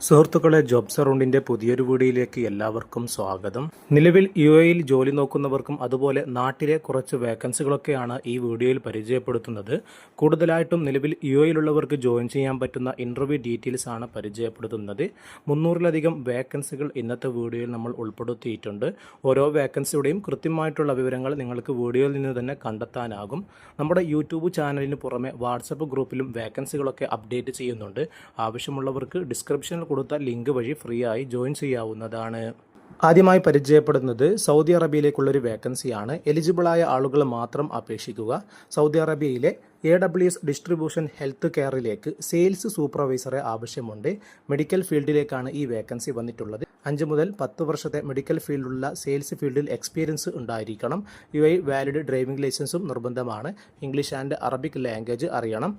സുഹൃത്തുക്കളെ, ജോബ് സറൗണ്ടിൻ്റെ പുതിയൊരു വീഡിയോയിലേക്ക് എല്ലാവർക്കും സ്വാഗതം. നിലവിൽ യുഎഇയിൽ ജോലി നോക്കുന്നവർക്കും അതുപോലെ നാട്ടിലെ കുറച്ച് വേക്കൻസികളൊക്കെയാണ് ഈ വീഡിയോയിൽ പരിചയപ്പെടുത്തുന്നത്. കൂടുതലായിട്ടും നിലവിൽ യുഎഇയിലുള്ളവർക്ക് ജോയിൻ ചെയ്യാൻ പറ്റുന്ന ഇൻ്റർവ്യൂ ഡീറ്റെയിൽസ് ആണ് പരിചയപ്പെടുത്തുന്നത്. 300-ലധികം വേക്കൻസികൾ ഇന്നത്തെ വീഡിയോയിൽ നമ്മൾ ഉൾപ്പെടുത്തിയിട്ടുണ്ട്. ഓരോ വേക്കൻസിയുടെയും കൃത്യമായിട്ടുള്ള വിവരങ്ങൾ നിങ്ങൾക്ക് വീഡിയോയിൽ നിന്ന് തന്നെ കണ്ടെത്താനാകും. നമ്മുടെ യൂട്യൂബ് ചാനലിന് പുറമെ വാട്സപ്പ് ഗ്രൂപ്പിലും വേക്കൻസികളൊക്കെ അപ്ഡേറ്റ് ചെയ്യുന്നുണ്ട്. ആവശ്യമുള്ളവർക്ക് ഡിസ്ക്രിപ്ഷനിൽ കൊടുത്ത ലിങ്ക് വഴി ഫ്രീ ആയി ജോയിൻ ചെയ്യാവുന്നതാണ്. ആദ്യമായി പരിചയപ്പെടുന്നത് സൗദി അറേബ്യയിലേക്കുള്ളൊരു വേക്കൻസിയാണ്. എലിജിബിളായ ആളുകൾ മാത്രം അപേക്ഷിക്കുക. സൗദി അറേബ്യയിലെ AWS ഡിസ്ട്രിബ്യൂഷൻ ഹെൽത്ത് കെയറിലേക്ക് സെയിൽസ് സൂപ്പർവൈസറെ ആവശ്യമുണ്ട്. മെഡിക്കൽ ഫീൽഡിലേക്കാണ് ഈ വേക്കൻസി വന്നിട്ടുള്ളത്. 5 മുതൽ 10 വർഷത്തെ മെഡിക്കൽ ഫീൽഡിലുള്ള സെയിൽസ് ഫീൽഡിൽ എക്സ്പീരിയൻസ് ഉണ്ടായിരിക്കണം. UAE വാലിഡ് ഡ്രൈവിംഗ് ലൈസൻസും നിർബന്ധമാണ്. ഇംഗ്ലീഷ് ആൻഡ് അറബിക് ലാംഗ്വേജ് അറിയണം.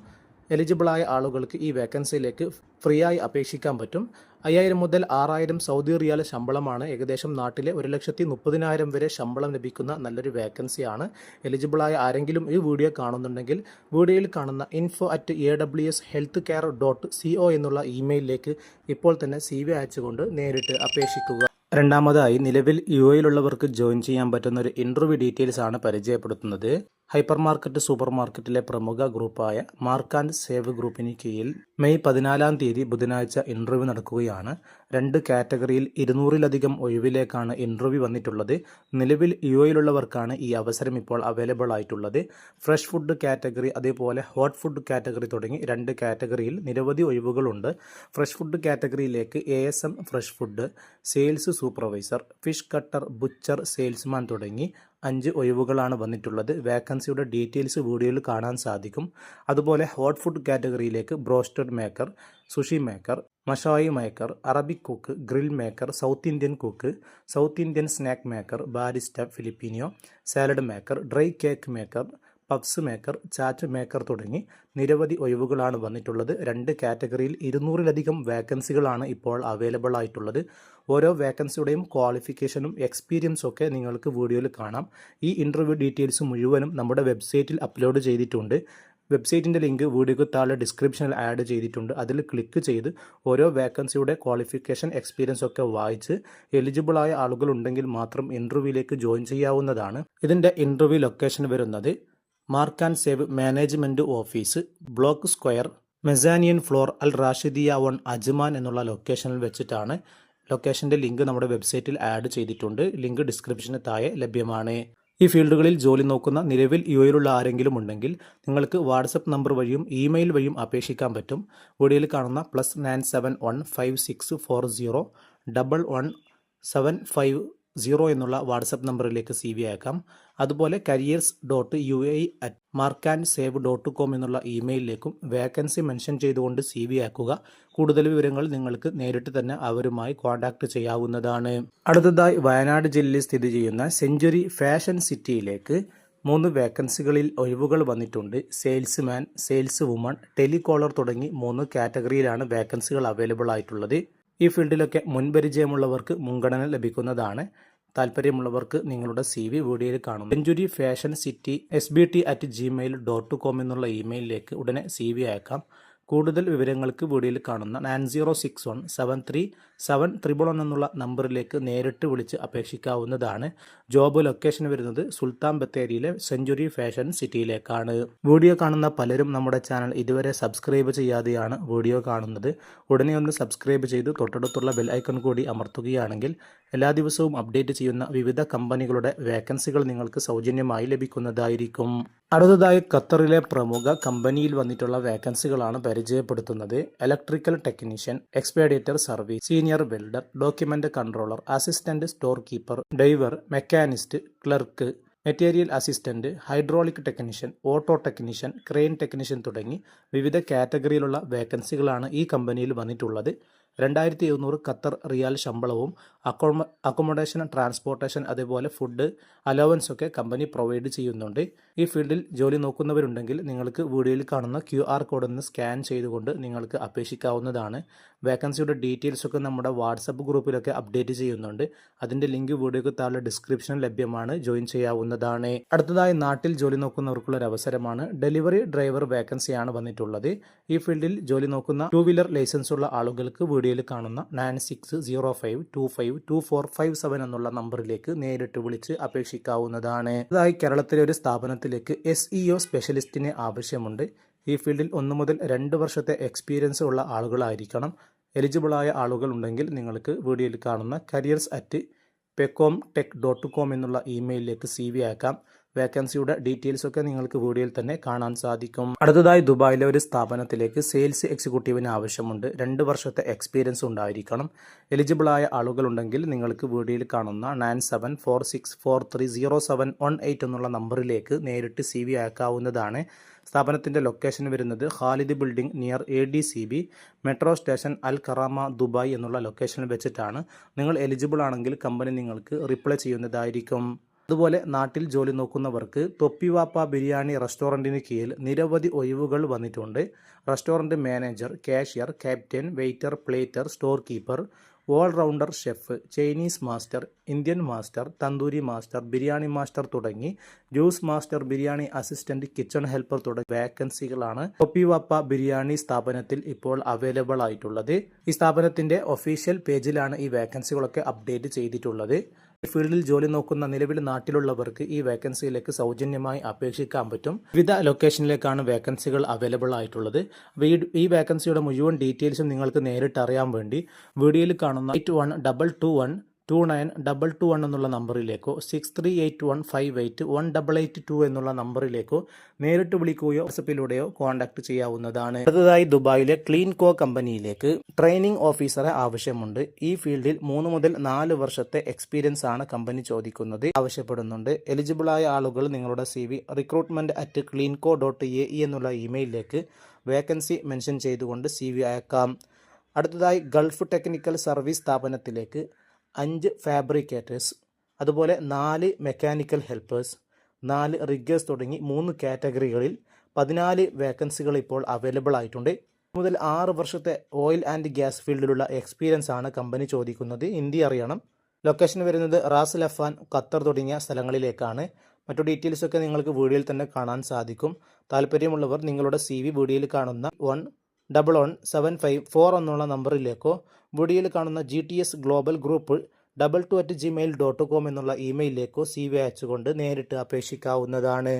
എലിജിബിളായ ആളുകൾക്ക് ഈ വേക്കൻസിയിലേക്ക് ഫ്രീ ആയി അപേക്ഷിക്കാൻ പറ്റും. 5000 മുതൽ 6000 സൗദി റിയാൽ ശമ്പളമാണ്. ഏകദേശം നാട്ടിലെ 1,30,000 വരെ ശമ്പളം ലഭിക്കുന്ന നല്ലൊരു വേക്കൻസിയാണ്. എലിജിബിളായ ആരെങ്കിലും ഈ വീഡിയോ കാണുന്നുണ്ടെങ്കിൽ വീഡിയോയിൽ കാണുന്ന info@awshealthcare.co എന്നുള്ള ഇമെയിലിലേക്ക് ഇപ്പോൾ തന്നെ CV അയച്ചുകൊണ്ട് നേരിട്ട് അപേക്ഷിക്കുക. രണ്ടാമതായി, നിലവിൽ UAEയിലുള്ളവർക്ക് ജോയിൻ ചെയ്യാൻ പറ്റുന്ന ഒരു ഇൻ്റർവ്യൂ ഡീറ്റെയിൽസ് ആണ് പരിചയപ്പെടുത്തുന്നത്. ഹൈപ്പർ മാർക്കറ്റ് സൂപ്പർ മാർക്കറ്റിലെ പ്രമുഖ ഗ്രൂപ്പായ മാർക്ക് ആൻഡ് സേവ് ഗ്രൂപ്പിന് കീഴിൽ മെയ് 14-ാം തീയതി ബുധനാഴ്ച ഇൻ്റർവ്യൂ നടക്കുകയാണ്. 2 കാറ്റഗറിയിൽ 200-ലധികം ഒഴിവിലേക്കാണ് ഇൻ്റർവ്യൂ വന്നിട്ടുള്ളത്. നിലവിൽ UAEയിലുള്ളവർക്കാണ് ഈ അവസരം ഇപ്പോൾ അവൈലബിൾ ആയിട്ടുള്ളത്. ഫ്രഷ് ഫുഡ് കാറ്റഗറി അതേപോലെ ഹോട്ട് ഫുഡ് കാറ്റഗറി തുടങ്ങി 2 കാറ്റഗറിയിൽ നിരവധി ഒഴിവുകളുണ്ട്. ഫ്രഷ് ഫുഡ് കാറ്റഗറിയിലേക്ക് ASM fresh food, sales supervisor, fish cutter, butcher, salesman തുടങ്ങി 5 ഒഴിവുകളാണ് വന്നിട്ടുള്ളത്. വേക്കൻസിയുടെ ഡീറ്റെയിൽസ് വീഡിയോയിൽ കാണാൻ സാധിക്കും. അതുപോലെ ഹോട്ട് ഫുഡ് കാറ്റഗറിയിലേക്ക് ബ്രോസ്റ്റഡ് മേക്കർ, സുഷി മേക്കർ, മഷായി maker, Arabic cook, grill maker, South Indian cook, South Indian snack maker, barista Filipino, salad maker, dry cake maker, puffs maker, chaat maker തുടങ്ങി നിരവധി ഒഴിവുകളാണ് വന്നിട്ടുള്ളത്. 2 കാറ്റഗറിയിൽ 200-ലധികം വേക്കൻസികളാണ് ഇപ്പോൾ അവൈലബിൾ ആയിട്ടുള്ളത്. ഓരോ വേക്കൻസിയുടെയും ക്വാളിഫിക്കേഷനും എക്സ്പീരിയൻസും ഒക്കെ നിങ്ങൾക്ക് വീഡിയോയിൽ കാണാം. ഈ ഇൻ്റർവ്യൂ ഡീറ്റെയിൽസ് മുഴുവനും നമ്മുടെ വെബ്സൈറ്റിൽ അപ്ലോഡ് ചെയ്തിട്ടുണ്ട്. വെബ്സൈറ്റിൻ്റെ ലിങ്ക് വീഡിയോക്ക് താഴെ ഡിസ്ക്രിപ്ഷനിൽ ആഡ് ചെയ്തിട്ടുണ്ട്. അതിൽ ക്ലിക്ക് ചെയ്ത് ഓരോ വേക്കൻസിയുടെ ക്വാളിഫിക്കേഷൻ എക്സ്പീരിയൻസ് ഒക്കെ വായിച്ച് എലിജിബിളായ ആളുകൾ ഉണ്ടെങ്കിൽ മാത്രം ഇൻ്റർവ്യൂവിലേക്ക് ജോയിൻ ചെയ്യാവുന്നതാണ്. ഇതിൻ്റെ ഇൻ്റർവ്യൂ ലൊക്കേഷൻ വരുന്നത് mark and save management office, block square, mezzanine floor, Al Rashidiya 1 Ajman എന്നുള്ള ലൊക്കേഷനിൽ വെച്ചിട്ടാണ്. ലൊക്കേഷൻ്റെ ലിങ്ക് നമ്മുടെ വെബ്സൈറ്റിൽ ആഡ് ചെയ്തിട്ടുണ്ട്. ലിങ്ക് ഡിസ്ക്രിപ്ഷന് താഴെ ലഭ്യമാണ്. ഈ ഫീൽഡുകളിൽ ജോലി നോക്കുന്ന നിലവിൽ UAEയിലുള്ള ആരെങ്കിലും ഉണ്ടെങ്കിൽ നിങ്ങൾക്ക് വാട്സപ്പ് നമ്പർ വഴിയും ഇമെയിൽ വഴിയും അപേക്ഷിക്കാൻ പറ്റും. വീഡിയോയിൽ കാണുന്ന +9715640111750 എന്നുള്ള വാട്സപ്പ് നമ്പറിലേക്ക് CV അയക്കാം. അതുപോലെ careers.uae@markandsave.com എന്നുള്ള ഇമെയിലിലേക്കും വേക്കൻസി മെൻഷൻ ചെയ്തുകൊണ്ട് CV അയക്കുക. കൂടുതൽ വിവരങ്ങൾ നിങ്ങൾക്ക് നേരിട്ട് തന്നെ അവരുമായി കോൺടാക്ട് ചെയ്യാവുന്നതാണ്. അടുത്തതായി, വയനാട് ജില്ലയിൽ സ്ഥിതി ചെയ്യുന്ന സെഞ്ചുറി ഫാഷൻ സിറ്റിയിലേക്ക് 3 വേക്കൻസികളിൽ ഒഴിവുകൾ വന്നിട്ടുണ്ട്. സെയിൽസ്മാൻ, സെയിൽസ് വുമൺ, ടെലികോളർ തുടങ്ങി 3 കാറ്റഗറിയിലാണ് വേക്കൻസികൾ അവൈലബിൾ ആയിട്ടുള്ളത്. ഈ ഫീൽഡിലൊക്കെ മുൻപരിചയമുള്ളവർക്ക് മുൻഗണന ലഭിക്കുന്നതാണ്. താല്പര്യമുള്ളവർക്ക് നിങ്ങളുടെ CV വീഡിയോയിൽ കാണും. സെഞ്ചുറി ഫാഷൻ സിറ്റി sbt@gmail.com എന്നുള്ള ഇമെയിലിലേക്ക് ഉടനെ CV അയക്കാം. കൂടുതൽ വിവരങ്ങൾക്ക് വീഡിയോയിൽ കാണുന്ന 9061737111 എന്നുള്ള നമ്പറിലേക്ക് നേരിട്ട് വിളിച്ച് അപേക്ഷിക്കാവുന്നതാണ്. ജോബ് ലൊക്കേഷൻ വരുന്നത് സുൽത്താൻ ബത്തേരിയിലെ സെഞ്ചുറി ഫാഷൻ സിറ്റിയിലേക്കാണ്. വീഡിയോ കാണുന്ന പലരും നമ്മുടെ ചാനൽ ഇതുവരെ സബ്സ്ക്രൈബ് ചെയ്യാതെയാണ് വീഡിയോ കാണുന്നത്. ഉടനെ ഒന്ന് സബ്സ്ക്രൈബ് ചെയ്ത് തൊട്ടടുത്തുള്ള ബെൽ ഐക്കൺ കൂടി അമർത്തുകയാണെങ്കിൽ എല്ലാ ദിവസവും അപ്ഡേറ്റ് ചെയ്യുന്ന വിവിധ കമ്പനികളുടെ വേക്കൻസികൾ നിങ്ങൾക്ക് സൗജന്യമായി ലഭിക്കുന്നതായിരിക്കും. അടുത്തതായി, ഖത്തറിലെ പ്രമുഖ കമ്പനിയിൽ വന്നിട്ടുള്ള വേക്കൻസികളാണ് പരിചയപ്പെടുത്തുന്നത്. Electrical technician, expeditor service, senior welder, document controller, assistant store keeper, driver, machinist, clerk, material assistant, hydraulic technician, auto technician, crane technician തുടങ്ങി വിവിധ കാറ്റഗറിയിലുള്ള വേക്കൻസികളാണ് ഈ കമ്പനിയിൽ വന്നിട്ടുള്ളത്. 2700 ഖത്തർ റിയാൽ ശമ്പളവും അക്കോമഡേഷൻ, ട്രാൻസ്പോർട്ടേഷൻ, അതേപോലെ ഫുഡ് അലവൻസ് ഒക്കെ കമ്പനി പ്രൊവൈഡ് ചെയ്യുന്നുണ്ട്. ഈ ഫീൽഡിൽ ജോലി നോക്കുന്നവരുണ്ടെങ്കിൽ നിങ്ങൾക്ക് വീഡിയോയിൽ കാണുന്ന QR കോഡ് ഒന്ന് സ്കാൻ ചെയ്തുകൊണ്ട് നിങ്ങൾക്ക് അപേക്ഷിക്കാവുന്നതാണ്. വേക്കൻസിയുടെ ഡീറ്റെയിൽസ് ഒക്കെ നമ്മുടെ വാട്സപ്പ് ഗ്രൂപ്പിലൊക്കെ അപ്ഡേറ്റ് ചെയ്യുന്നുണ്ട്. അതിൻ്റെ ലിങ്ക് വീഡിയോക്ക് താഴെ ഡിസ്ക്രിപ്ഷനിൽ ലഭ്യമാണ്. ജോയിൻ ചെയ്യാവുന്നതാണ്. അടുത്തതായി നാട്ടിൽ ജോലി നോക്കുന്നവർക്കുള്ള ഒരു അവസരമാണ്. ഡെലിവറി ഡ്രൈവർ വേക്കൻസിയാണ് വന്നിട്ടുള്ളത്. ഈ ഫീൽഡിൽ ജോലി നോക്കുന്ന 2 വീലർ ലൈസൻസ് ഉള്ള ആളുകൾക്ക് വീഡിയോയിൽ കാണുന്ന 9605252457 എന്നുള്ള നമ്പറിലേക്ക് നേരിട്ട് വിളിച്ച് അപേക്ഷിക്കാവുന്നതാണ്. അതായി കേരളത്തിലെ ഒരു സ്ഥാപനത്തിലേക്ക് SEO സ്പെഷ്യലിസ്റ്റിനെ ആവശ്യമുണ്ട്. ഈ ഫീൽഡിൽ 1 മുതൽ 2 വർഷത്തെ എക്സ്പീരിയൻസ് ഉള്ള ആളുകളായിരിക്കണം. എലിജിബിളായ ആളുകൾ ഉണ്ടെങ്കിൽ നിങ്ങൾക്ക് വീഡിയോയിൽ കാണുന്ന careers@pecomtech.com എന്നുള്ള ഇമെയിലിലേക്ക് CV അയക്കാം. വേക്കൻസിയുടെ ഡീറ്റെയിൽസ് ഒക്കെ നിങ്ങൾക്ക് വീഡിയോയിൽ തന്നെ കാണാൻ സാധിക്കും. അടുത്തതായി ദുബായിലെ ഒരു സ്ഥാപനത്തിലേക്ക് സെയിൽസ് എക്സിക്യൂട്ടീവിന് ആവശ്യമുണ്ട്. 2 വർഷത്തെ എക്സ്പീരിയൻസ് ഉണ്ടായിരിക്കണം. എലിജിബിളായ ആളുകളുണ്ടെങ്കിൽ നിങ്ങൾക്ക് വീഡിയോയിൽ കാണുന്ന 9746430718 എന്നുള്ള നമ്പറിലേക്ക് നേരിട്ട് CV അയക്കാവുന്നതാണ്. സ്ഥാപനത്തിൻ്റെ ലൊക്കേഷൻ വരുന്നത് Khalid building near ADCB metro station Al Karama Dubai എന്നുള്ള ലൊക്കേഷനിൽ വെച്ചിട്ടാണ്. നിങ്ങൾ എലിജിബിൾ ആണെങ്കിൽ കമ്പനി നിങ്ങൾക്ക് റിപ്ലൈ ചെയ്യുന്നതായിരിക്കും. അതുപോലെ നാട്ടിൽ ജോലി നോക്കുന്നവർക്ക് തൊപ്പിവാപ്പ ബിരിയാണി റെസ്റ്റോറൻറ്റിന് കീഴിൽ നിരവധി ഒഴിവുകൾ വന്നിട്ടുണ്ട്. Restaurant manager, cashier, captain, waiter, platter, store keeper, all rounder chef, Chinese master, Indian master, tandoori master, biryani master തുടങ്ങി juice master, biryani assistant, kitchen helper തുടങ്ങിയ വേക്കൻസികളാണ് തൊപ്പിവാപ്പ ബിരിയാണി സ്ഥാപനത്തിൽ ഇപ്പോൾ അവൈലബിൾ ആയിട്ടുള്ളത്. ഈ സ്ഥാപനത്തിൻ്റെ ഒഫീഷ്യൽ പേജിലാണ് ഈ വേക്കൻസികളൊക്കെ അപ്ഡേറ്റ് ചെയ്തിട്ടുള്ളത്. ഈ ഫീൽഡിൽ ജോലി നോക്കുന്ന നിലവിൽ നാട്ടിലുള്ളവർക്ക് ഈ വേക്കൻസിയിലേക്ക് സൗജന്യമായി അപേക്ഷിക്കാൻ പറ്റും. വിവിധ ലൊക്കേഷനിലേക്കാണ് വേക്കൻസികൾ അവൈലബിൾ ആയിട്ടുള്ളത്. ഈ വേക്കൻസിയുടെ മുഴുവൻ ഡീറ്റെയിൽസും നിങ്ങൾക്ക് നേരിട്ട് അറിയാൻ വേണ്ടി വീഡിയോയിൽ കാണുന്ന 8122129221 എന്നുള്ള നമ്പറിലേക്കോ 6381581882 എന്നുള്ള നമ്പറിലേക്കോ നേരിട്ട് വിളിക്കുകയോ വാട്സപ്പിലൂടെയോ കോൺടാക്ട് ചെയ്യാവുന്നതാണ്. അടുത്തതായി ദുബായിലെ ക്ലീൻകോ കമ്പനിയിലേക്ക് ട്രെയിനിങ് ഓഫീസറെ ആവശ്യമുണ്ട്. ഈ ഫീൽഡിൽ 3 മുതൽ 4 വർഷത്തെ എക്സ്പീരിയൻസ് ആണ് കമ്പനി ചോദിക്കുന്നത് ആവശ്യപ്പെടുന്നുണ്ട്. എലിജിബിളായ ആളുകൾ നിങ്ങളുടെ CV recruitment@cleanco.ae എന്നുള്ള ഇമെയിലിലേക്ക് വേക്കൻസി മെൻഷൻ ചെയ്തുകൊണ്ട് CV അയക്കാം. അടുത്തതായി ഗൾഫ് ടെക്നിക്കൽ സർവീസ് സ്ഥാപനത്തിലേക്ക് 5 ഫാബ്രിക്കേറ്റേഴ്സ്, അതുപോലെ 4 മെക്കാനിക്കൽ ഹെൽപ്പേഴ്സ്, 4 റിഗ്ഗേഴ്സ് തുടങ്ങി 3 കാറ്റഗറികളിൽ 14 വേക്കൻസികൾ ഇപ്പോൾ അവൈലബിൾ ആയിട്ടുണ്ട്. മുതൽ 6 വർഷത്തെ ഓയിൽ ആൻഡ് ഗ്യാസ് ഫീൽഡിലുള്ള എക്സ്പീരിയൻസ് ആണ് കമ്പനി ചോദിക്കുന്നത്. ഹിന്ദി അറിയണം. ലൊക്കേഷൻ വരുന്നത് റാസ് ലഫാൻ, ഖത്തർ തുടങ്ങിയ സ്ഥലങ്ങളിലേക്കാണ്. മറ്റു ഡീറ്റെയിൽസ് ഒക്കെ നിങ്ങൾക്ക് വീഡിയോയിൽ തന്നെ കാണാൻ സാധിക്കും. താല്പര്യമുള്ളവർ നിങ്ങളുടെ CV വീഡിയോയിൽ കാണുന്ന 111754 എന്നുള്ള നമ്പറിലേക്കോ വീഡിയോയിൽ കാണുന്ന GTS ഗ്ലോബൽ ഗ്രൂപ്പ് 22@gmail.com എന്നുള്ള ഇമെയിലിലേക്കോ CV അയച്ചുകൊണ്ട് നേരിട്ട് അപേക്ഷിക്കാവുന്നതാണ്.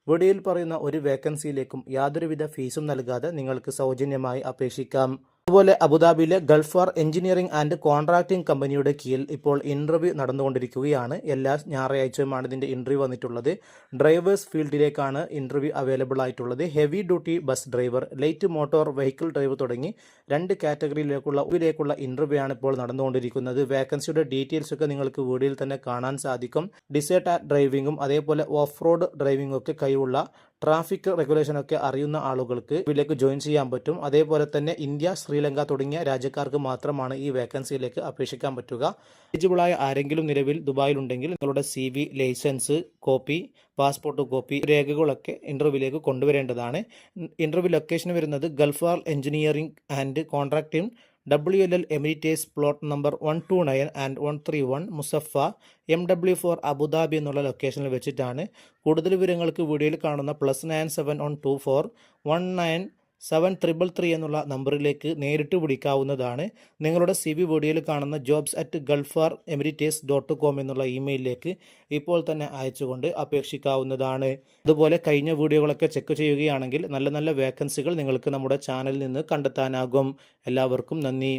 വീഡിയോയിൽ പറയുന്ന ഒരു വേക്കൻസിയിലേക്കും യാതൊരുവിധ ഫീസും നൽകാതെ നിങ്ങൾക്ക് സൗജന്യമായി അപേക്ഷിക്കാം. അതുപോലെ അബുദാബിയിലെ ഗൾഫാർ എഞ്ചിനീയറിംഗ് ആൻഡ് കോൺട്രാക്ടിംഗ് കമ്പനിയുടെ കീഴിൽ ഇപ്പോൾ ഇൻ്റർവ്യൂ നടന്നുകൊണ്ടിരിക്കുകയാണ്. എല്ലാ ഞായറാഴ്ചയുമാണ് ഇതിൻ്റെ ഇൻ്റർവ്യൂ വന്നിട്ടുള്ളത്. ഡ്രൈവേഴ്സ് ഫീൽഡിലേക്കാണ് ഇൻ്റർവ്യൂ അവൈലബിൾ ആയിട്ടുള്ളത്. Heavy duty bus driver, light motor vehicle driver തുടങ്ങി 2 കാറ്റഗറിയിലേക്കുള്ള ഇൻ്റർവ്യൂ ആണ് ഇപ്പോൾ നടന്നുകൊണ്ടിരിക്കുന്നത്. വേക്കൻസിയുടെ ഡീറ്റെയിൽസ് ഒക്കെ നിങ്ങൾക്ക് വീഡിയോയിൽ തന്നെ കാണാൻ സാധിക്കും. ഡിസേർട്ട് ഡ്രൈവിംഗും അതേപോലെ ഓഫ് റോഡ് ഡ്രൈവിംഗും ഒക്കെ കഴിവുള്ള ട്രാഫിക് റെഗുലേഷനൊക്കെ അറിയുന്ന ആളുകൾക്ക് ഇതിലേക്ക് ജോയിൻ ചെയ്യാൻ പറ്റും. അതേപോലെ തന്നെ ഇന്ത്യ, ശ്രീലങ്ക തുടങ്ങിയ രാജ്യക്കാർക്ക് മാത്രമാണ് ഈ വേക്കൻസിയിലേക്ക് അപേക്ഷിക്കാൻ പറ്റുക. എലിജിബിളായ ആരെങ്കിലും നിലവിൽ ദുബായിലുണ്ടെങ്കിൽ നിങ്ങളുടെ CV, license copy, passport copy രേഖകളൊക്കെ ഇൻ്റർവ്യൂവിലേക്ക് കൊണ്ടുവരേണ്ടതാണ്. ഇൻ്റർവ്യൂ ലൊക്കേഷൻ വരുന്നത് Galfar engineering and contracting WLL Emirates plot number 129 and 131 Mussafah MW4 Abu Dhabi എന്നുള്ള ലൊക്കേഷനിൽ വെച്ചിട്ടാണ്. കൂടുതൽ വിവരങ്ങൾക്ക് വീഡിയോയിൽ കാണുന്ന +9712419733 എന്നുള്ള നമ്പറിലേക്ക് നേരിട്ട് വിളിക്കാവുന്നതാണ്. നിങ്ങളുടെ CV വീഡിയോയിൽ കാണുന്ന jobs@gulfaremirates.com എന്നുള്ള ഇമെയിലിലേക്ക് ഇപ്പോൾ തന്നെ അയച്ചുകൊണ്ട് അപേക്ഷിക്കാവുന്നതാണ്. അതുപോലെ കഴിഞ്ഞ വീഡിയോകളൊക്കെ ചെക്ക് ചെയ്യുകയാണെങ്കിൽ നല്ല നല്ല വേക്കൻസികൾ നിങ്ങൾക്ക് നമ്മുടെ ചാനലിൽ നിന്ന് കണ്ടെത്താനാകും. എല്ലാവർക്കും നന്ദി.